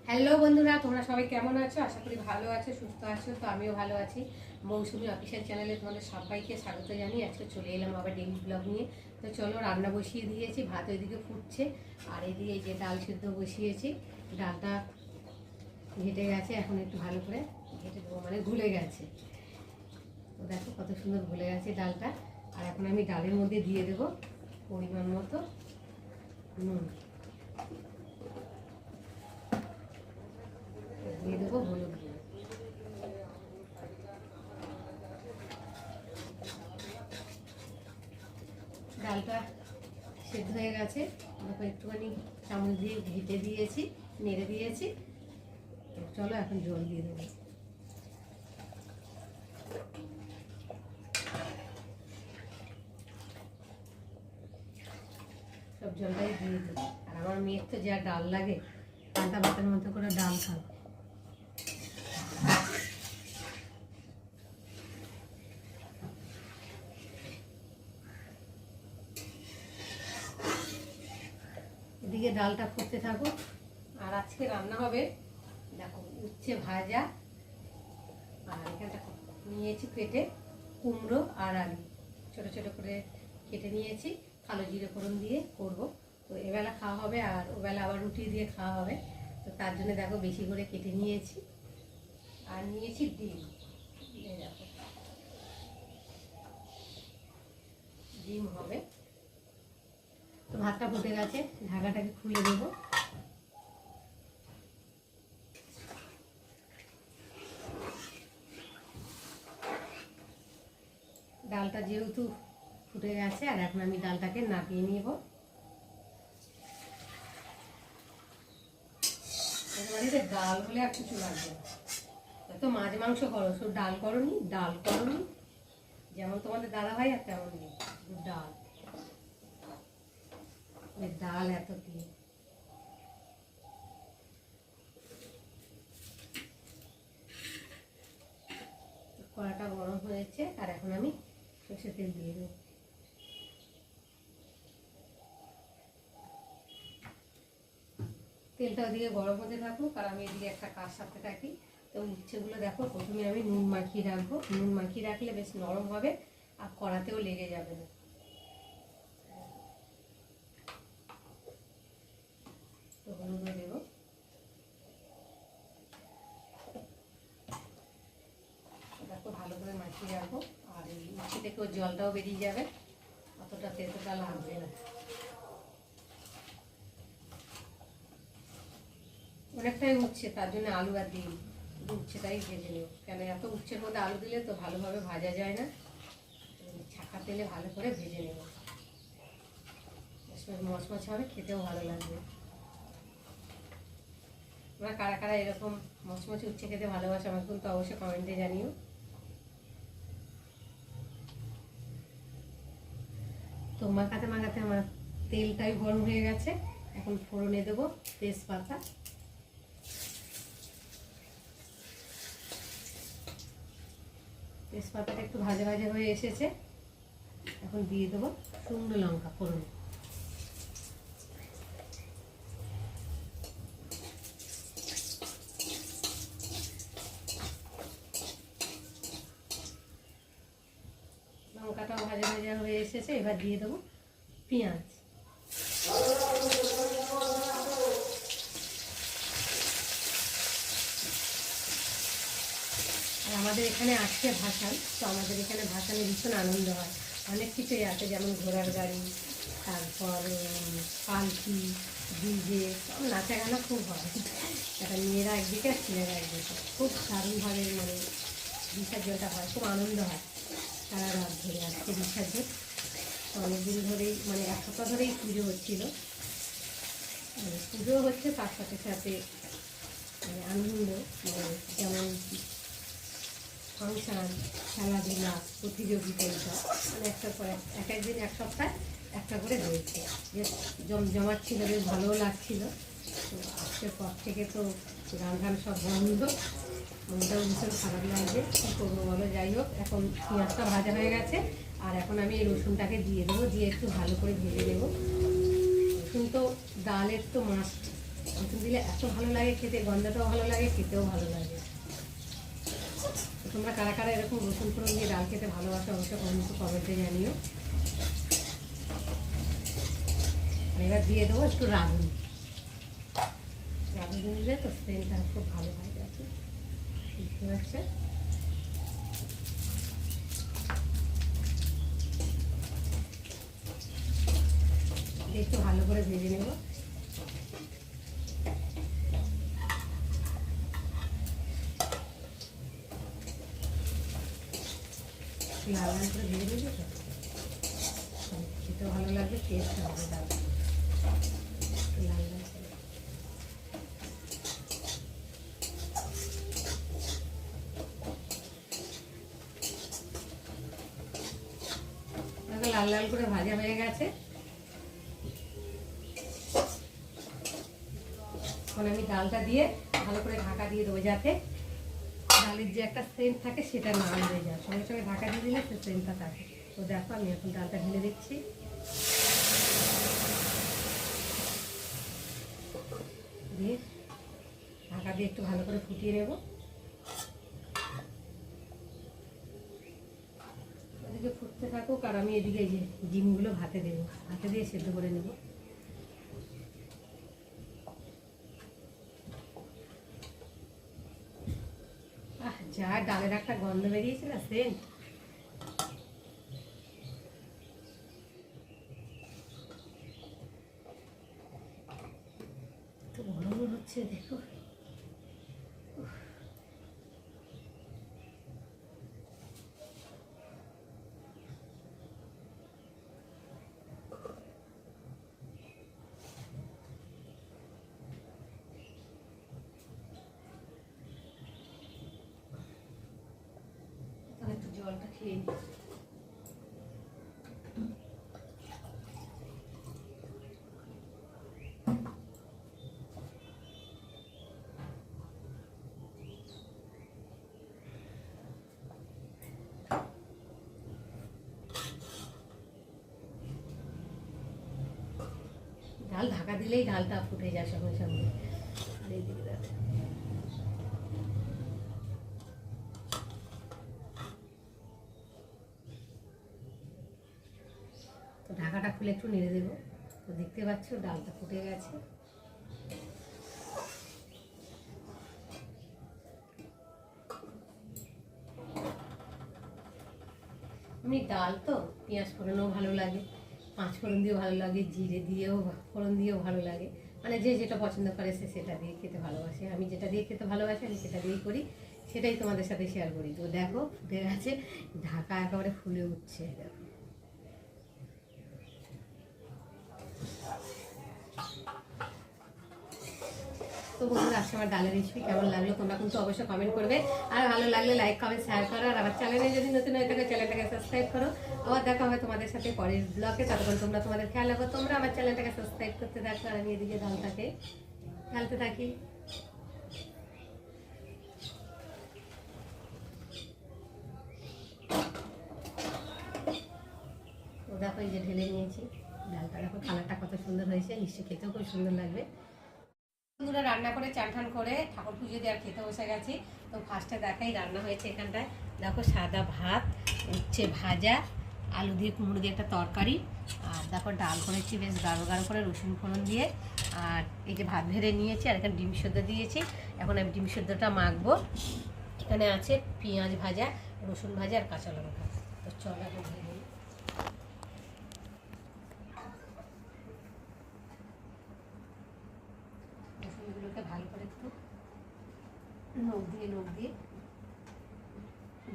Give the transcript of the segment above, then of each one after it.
Hello বন্ধুরা, তোমরা সবাই কেমন আছো? আশা করি ভালো আছো, সুস্থ আছো। তো আমিও ভালো আছি। মৌসুমি অফিসিয়াল চ্যানেলে তোমাদের সবাইকে স্বাগত জানিয়ে আজকে চলে এলাম আবার ডেইলি ব্লগ নিয়ে। তো চলো, রান্না বসিয়ে দিয়েছি, ভাত ওইদিকে ফুটছে আর এদিকে এই যে ডাল সিদ্ধ বসিয়েছি। ডালটা ঘেটে গেছে, এখন একটু ভালো করে ঘেটে দেবো, মানে ঘুলে গেছে। তো দেখো কত সুন্দর ঘুলে গেছে ডালটা। আর এখন আমি ডালের মধ্যে দিয়ে দেবো পরিমাণ মতো নুন, দিয়ে দেবো হলুদ গুঁড়ো। ডালটা সেদ্ধ হয়ে গেছে, দেখো একটুখানি চামচ দিয়ে ঘেটে দিয়েছি, নেড়ে দিয়েছি। চলো এখন জল দিয়ে দেবো। সব জলটাই দিয়ে দেবো। আর আমার মেয়ের তো যা ডাল লাগে, পান্তা ভাতের মতো করে ডাল খাবে। এদিকে ডালটা ফুটতে থাকুক। আর আজকে রান্না হবে দেখো উচ্ছে ভাজা, আর এখানটা নিয়েছি কেটে কুমড়ো আর আলু ছোটো ছোটো করে কেটে নিয়েছি, কালো জিরে ফোড়ন দিয়ে করব। তো এবেলা খাওয়া হবে আর ওবেলা আবার রুটি দিয়ে খাওয়া হবে। তো তার জন্য দেখো বেশি করে কেটে নিয়েছি। আর নিয়েছি ডিম, দেখো ডিম হবে। তো ভাতটা ফুটে গেছে, ঢাকাটাকে খুলে দেবো। ডালটা যেহেতু ফুটে গেছে, আর এখন আমি ডালটাকে নামিয়ে নেব। বাড়িতে ডাল হলে আর কিছু লাগবে না। এত মাছ মাংস করো, শুধু ডাল করনি, ডাল করনি, যেমন তোমাদের দাদা ভাই আর তেমন নেই, ডাল। ডাল এত কি কড়াটা গরম হয়েছে, আর এখন আমি সরষের তেল দিয়ে দেবো। তেলটা ওদিকে গরম হতে থাকুক, আর আমি এদিকে একটা কাজ সারতে থাকি। তো উচ্ছেগুলো দেখো প্রথমে আমি নুন মাখিয়ে রাখবো। নুন মাখিয়ে রাখলে বেশ নরম হবে আর কড়াতেও লেগে যাবে না। তো হলুদও দেবো। দেখো ভালো করে মাখিয়ে রাখবো, আর এই উচ্ছে থেকে জলটাও বেরিয়ে যাবে, অতটা তেতোটা লাগবে না। অনেকটাই উচ্ছে, তার জন্য আলু আর দিই, উচ্ছেটাই ভেজে নেব। কেন এত উচ্ছের মধ্যে আলু দিলে তো ভালোভাবে ভাজা যায় না, ছাকা তেলে ভালো করে ভেজে নেব। মচমচে হবে, খেতেও ভালো লাগবে। তোমরা কারা কারা এরকম মচমচে উচ্ছে খেতে ভালোবাসো আমাকে কিন্তু অবশ্যই কমেন্টে জানিও। তো মাখাতে মাখাতে আমার তেলটাই গরম হয়ে গেছে, এখন ফোড়নে দেবো তেজপাতা। তেজপাতাটা একটু ভাজা ভাজা হয়ে এসেছে, এখন দিয়ে দেবো শুকনো লঙ্কা ফোড়নে। লঙ্কাটাও ভাজা ভাজা হয়ে এসেছে, এবার দিয়ে দেবো পেঁয়াজ। আর আমাদের এখানে আসছে ভাসান, তো আমাদের এখানে ভাসানে ভীষণ আনন্দ হয়। অনেক কিছুই আছে, যেমন ঘোড়ার গাড়ি, তারপর পালকি, ডিজে, সব নাচা গানা খুব হয়। একটা মেয়েরা একদিকে আর ছেলেরা একদিকে, খুব দারুণভাবে মানে বিসর্জনটা হয়, খুব আনন্দ হয়। সারা রাত ধরে আজকে বিসর্জন। তো অনেকদিন ধরেই মানে এক সপ্তাহ ধরেই পুজো হচ্ছিলো, পুজো হচ্ছে তার সাথে সাথে মানে আনন্দ, মানে যেমন ফাংশান, খেলাধুলা, প্রতিযোগিতা, এইসব মানে একটার পর এক একদিন এক সপ্তাহ একটা করে হয়েছে। যে জমজমাট ছিল, বেশ ভালোও লাগছিল। তো আজকের পর থেকে তো গান গান সব বন্ধ, মনটাও ভীষণ খারাপ লাগছে, কী করবো বলো। যাই হোক, এখন পেঁয়াজটা ভাজা হয়ে গেছে, আর এখন আমি এই রসুনটাকে দিয়ে দেবো, দিয়ে একটু ভালো করে ভেজে দেবো। রসুন তো ডালের তো মাস্ট, রসুন দিলে এত ভালো লাগে খেতে, গন্ধটাও ভালো লাগে, খেতেও ভালো লাগে। তোমরা কারা কারা এরকম রসুন ফোড়ন দিয়ে ডাল খেতে ভালোবাসো অবশ্যই কমেন্টে জানিও। এবার দিয়ে দেবো একটু রাঁধুনি। রাঁধুনি দিলে তো স্মেলটা খুব ভালো হয় যাচ্ছে, বুঝতে পারছে। একটু ভালো করে ভেজে নেব। লাল লাল করে ভেজে নেবে তো খেতেও ভালো লাগবে, টেস্ট হবে ডাল লাল লাল করে। লাল লাল করে ভাজা হয়ে গেছে। এখন আমি ডালটা দিয়ে ভালো করে ঢাকা দিয়ে দেবো, যাতে ডালের যে একটা সেন্ট থাকে সেটা না হয়ে যায়। সঙ্গে সঙ্গে ঢাকা দিয়ে দিলে সে সেন্টটা থাকে। তো দেখো আমি এখন ডালটা ঢেলে দিচ্ছি। দিয়ে ঢাকা দিয়ে একটু ভালো করে ফুটিয়ে নেব। ওদিকে ফুটতে থাকুক আর আমি এদিকে এই যে ডিমগুলো ভাতে দেবো, ভাতে দিয়ে সেদ্ধ করে নেব। যা ডালের একটা গন্ধ বেরিয়েছে না, সেন্ট। তো গরম হচ্ছে দেখো। একটু জলটা খেয়ে নিই। ডাল ঢাকা দিলেই ডালটা ফুটে যায় সঙ্গে সঙ্গে। তো ঢাকাটা খুলে একটু নেড়ে দেবো। তো দেখতে পাচ্ছ ডালটা ফুটে গেছে। এমনি ডাল তো পেঁয়াজ ফোড়নও ভালো লাগে, পাঁচ ফোড়ন দিয়েও ভালো লাগে, জিরে দিয়েও ফোড়ন দিয়েও ভালো লাগে। মানে যে যেটা পছন্দ করে সে সেটা দিয়ে খেতে ভালোবাসে। আমি যেটা দিয়ে খেতে ভালোবাসি আমি সেটা দিয়েই করি, সেটাই তোমাদের সাথে শেয়ার করি। তো দেখো ফুটে গেছে, ঢাকা একেবারে ফুলে উঠছে। দেখো তো বন্ধুরা, আজকে আমার ডালের রেসিপি কেমন লাগলো তোমরা কিন্তু অবশ্যই কমেন্ট করবে। আর ভালো লাগলে লাইক কমেন্ট শেয়ার করো। আর আমার চ্যানেলে যদি নতুন হয়ে থাকে চ্যানেলটাকে সাবস্ক্রাইব করো। আবার দেখা হবে তোমাদের সাথে পরের ব্লগে। ততক্ষণ তোমরা তোমাদের খেয়াল রাখো, তোমরা আমার চ্যানেলটাকে সাবস্ক্রাইব করতে থাকো আর আমি এদিকে ডালটাকে ঢালতে থাকি। তো দেখো এই যে ঢেলে নিয়েছি ডালটা, দেখো কালারটা কত সুন্দর হয়েছে, নিশ্চয়ই খেতেও খুব সুন্দর লাগবে। বন্ধুরা, রান্না করে চান টান করে ঠাকুর পুজো দিয়ে আর খেতে বসে গেছি। তো ফার্স্টে দেখাই রান্না হয়েছে এখানটায়। দেখো সাদা ভাত, উচ্ছে ভাজা, আলু দিয়ে কুমড়ো দিয়ে একটা তরকারি, আর দেখো ডাল করেছি বেশ গাঢ় গাঢ় করে রসুন ফোড়ন দিয়ে। আর এই যে ভাত ভেড়ে নিয়েছি আর এখানে ডিম সেদ্ধ দিয়েছি। এখন আমি ডিম সেদ্ধটা মাখবো। এখানে আছে পেঁয়াজ ভাজা, রসুন ভাজা আর কাঁচা লঙ্কা। তো চল এখন ভেজে নিই। রসুনগুলোকে ভালো করে একটু নখ দিয়ে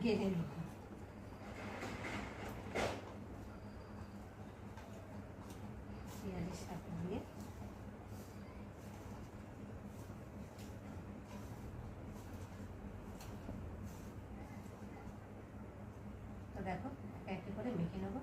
গেলে নেব। পেঁয়াজের সাথে দিয়ে তো দেখো একে একে করে মেখে নেবো।